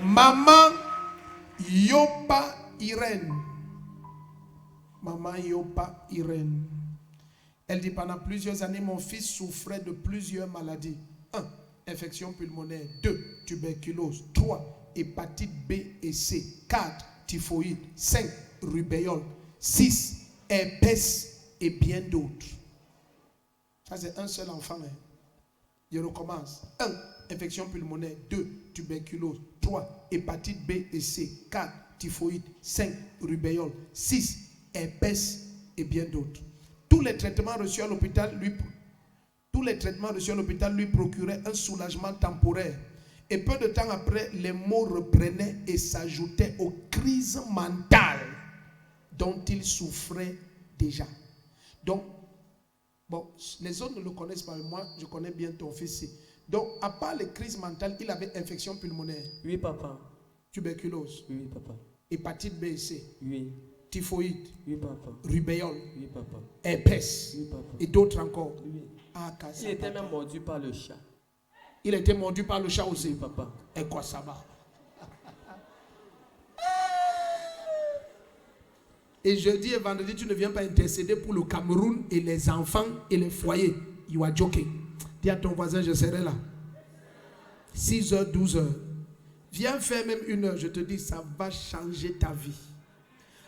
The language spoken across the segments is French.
Maman Yopa Irène. Maman Yopa Irène. Elle dit, pendant plusieurs années, mon fils souffrait de plusieurs maladies. 1. Infection pulmonaire. 2. Tuberculose. 3. Hépatite B et C. 4. Typhoïde. 5. Rubéole. 6. Herpès et bien d'autres. Ça, c'est un seul enfant. Hein. Je recommence. 1. Infection pulmonaire. 2. Tuberculose. 3. Hépatite B et C. 4. Typhoïde. 5. Rubéole. 6. Herpès et bien d'autres. Tous les traitements reçus à l'hôpital lui procuraient un soulagement temporaire. Et peu de temps après, les maux reprenaient et s'ajoutaient aux crises mentales dont il souffrait déjà. Donc, bon, les autres ne le connaissent pas, mais moi, je connais bien ton fils. Donc, à part les crises mentales, il avait infection pulmonaire. Oui, papa. Tuberculose. Oui, papa. Hépatite B et C. Oui. Typhoïde. Oui, papa. Rubéole. Oui, papa. Herpès. Oui, papa. Et d'autres encore. Oui. Ah, il était même mordu par le chat. Il était mordu par le chat aussi. Oui, papa. Et quoi ça va? Et jeudi et vendredi, tu ne viens pas intercéder pour le Cameroun et les enfants et les foyers. You are joking. Dis à ton voisin, je serai là. 6h, 12h. Viens faire même 1 heure. Je te dis, ça va changer ta vie.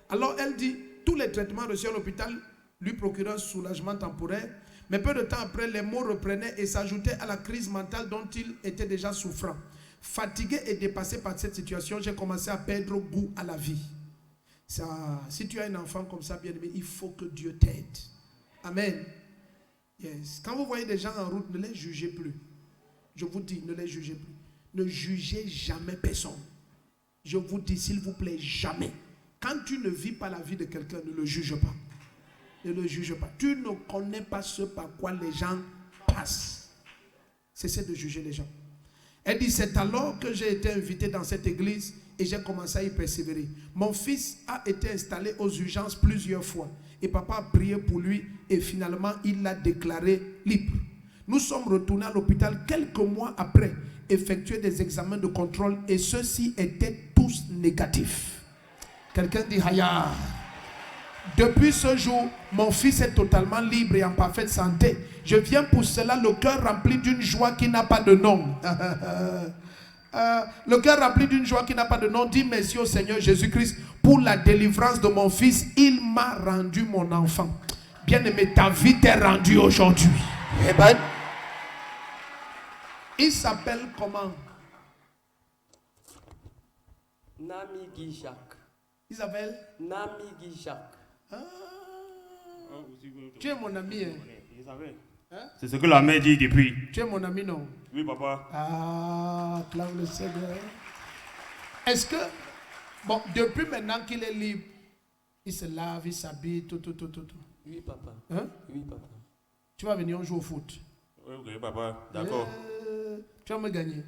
Alors elle dit, tous les traitements reçus à l'hôpital lui procuraient un soulagement temporaire. Mais peu de temps après, les maux reprenaient et s'ajoutaient à la crise mentale dont il était déjà souffrant. Fatigué et dépassé par cette situation, j'ai commencé à perdre goût à la vie. Ça, si tu as un enfant comme ça, bien aimé, il faut que Dieu t'aide. Amen. Yes. Quand vous voyez des gens en route, ne les jugez plus. Je vous dis, ne les jugez plus. Ne jugez jamais personne. Je vous dis, s'il vous plaît, jamais. Quand tu ne vis pas la vie de quelqu'un, ne le juge pas. Ne le juge pas. Tu ne connais pas ce par quoi les gens passent. Cessez de juger les gens. Elle dit, c'est alors que j'ai été invité dans cette église et j'ai commencé à y persévérer. Mon fils a été installé aux urgences plusieurs fois. Et papa a prié pour lui et finalement il l'a déclaré libre. Nous sommes retournés à l'hôpital quelques mois après, effectuer des examens de contrôle et ceux-ci étaient tous négatifs. Quelqu'un dit Haya. Depuis ce jour, mon fils est totalement libre et en parfaite santé. Je viens pour cela le cœur rempli d'une joie qui n'a pas de nom. Le cœur rempli d'une joie qui n'a pas de nom. Dis merci au Seigneur Jésus-Christ pour la délivrance de mon fils. Il m'a rendu mon enfant. Bien-aimé, ta vie t'est rendue aujourd'hui. Amen. Il s'appelle comment? Nami Guijac. Il s'appelle Nami Guijac. Ah. Tu es mon ami, hein? Hein? C'est ce que la mère dit depuis. Tu es mon ami, non? Oui, papa. Ah, clame le Seigneur. Est-ce que, bon, depuis maintenant qu'il est libre, il se lave, il s'habille, tout. Oui, papa. Hein? Oui, papa. Tu vas venir jouer au foot? Oui, papa. D'accord. Tu vas me gagner?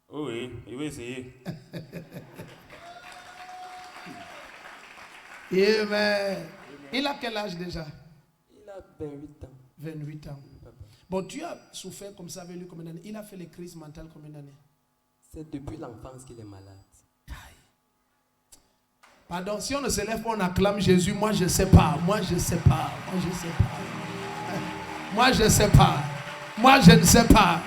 Oui, je vais essayer. Amen. Il a quel âge déjà? Il a 28 ans. 28 ans. Bon, tu as souffert comme ça avec lui combien d'années? Il a fait les crises mentales combien d'années? C'est depuis l'enfance qu'il est malade. Pardon, si on ne se lève pas, on acclame Jésus. Moi, je ne sais pas. Moi, je ne sais pas. Moi, je ne sais pas. Moi, je ne sais pas.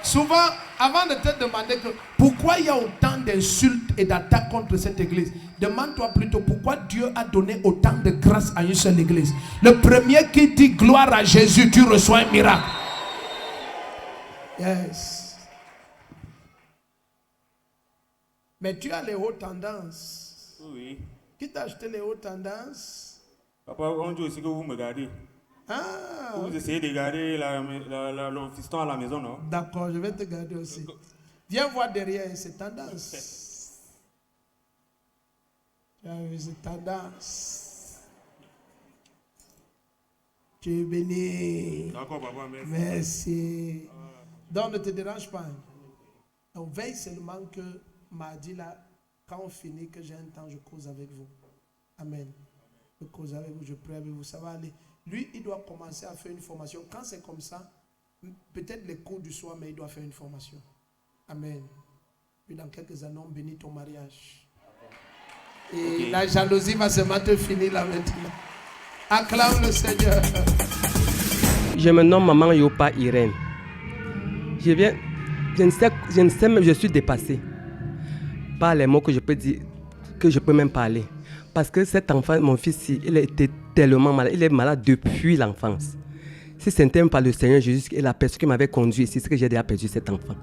Souvent, avant de te demander pourquoi il y a autant d'insultes et d'attaques contre cette église, demande-toi plutôt pourquoi Dieu a donné autant de grâce à une seule église. Le premier qui dit gloire à Jésus, tu reçois un miracle. Yes. Mais tu as les hautes tendances. Oui. Qui t'a acheté les hautes tendances? Papa, on dit aussi que vous me gardez. Ah, vous essayez de garder le fiston à la maison, non? D'accord, je vais te garder aussi. Viens voir derrière ces tendances. Tu as vu ces tendances. Tu es béni. D'accord, papa, merci. Merci. Donc, ne te dérange pas. Donc, veille seulement que mardi, là, quand on finit, que j'ai un temps, je cause avec vous. Amen. Je cause avec vous, je prie avec vous. Ça va aller. Lui, il doit commencer à faire une formation. Quand c'est comme ça, peut-être les cours du soir, mais il doit faire une formation. Amen. Puis dans quelques années, on bénit ton mariage. Et la jalousie va se mettre finie là maintenant. Acclame le Seigneur. Je me nomme Maman Yopa Irène. Je ne sais même, je suis dépassé par les mots que je peux dire, que je peux même parler. Parce que cet enfant, mon fils, il était tellement malade. Il est malade depuis l'enfance. Si ce n'était même pas le Seigneur Jésus et la personne qui m'avait conduit ici, c'est que j'ai déjà perdu cet enfant.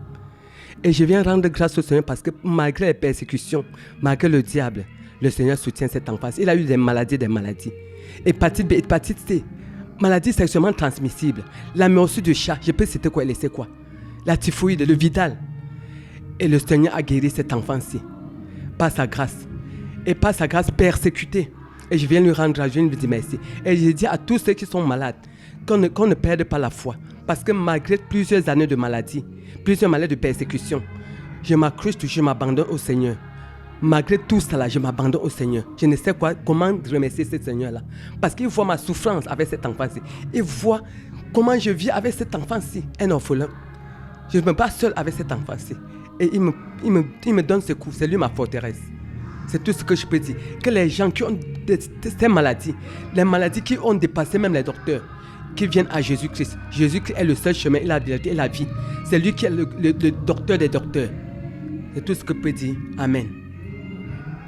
Et je viens rendre grâce au Seigneur parce que malgré les persécutions, malgré le diable, le Seigneur soutient cet enfant. Il a eu des maladies. Hépatite B, hépatite C, maladie sexuellement transmissible, la morsure de chat, je peux citer quoi, elle sait quoi, la typhoïde, le vidal. Et le Seigneur a guéri cet enfant-ci par sa grâce. Et par sa grâce persécuté. Et je viens lui rendre grâce, je viens lui dire merci. Et je dis à tous ceux qui sont malades qu'on ne perde pas la foi. Parce que malgré plusieurs années de maladie, plusieurs maladies de persécution, je m'accroche toujours, je m'abandonne au Seigneur. Malgré tout cela, je m'abandonne au Seigneur. Je ne sais comment remercier ce Seigneur-là. Parce qu'il voit ma souffrance avec cet enfant-ci. Il voit comment je vis avec cet enfant-ci, un orphelin. Je me bats seul avec cet enfant-ci. Et il me donne secours. C'est lui ma forteresse. C'est tout ce que je peux dire. Que les gens qui ont ces maladies, les maladies qui ont dépassé même les docteurs, qui viennent à Jésus-Christ. Jésus-Christ est le seul chemin, il a la vérité et la vie. C'est lui qui est le docteur des docteurs. C'est tout ce que je peux dire. Amen.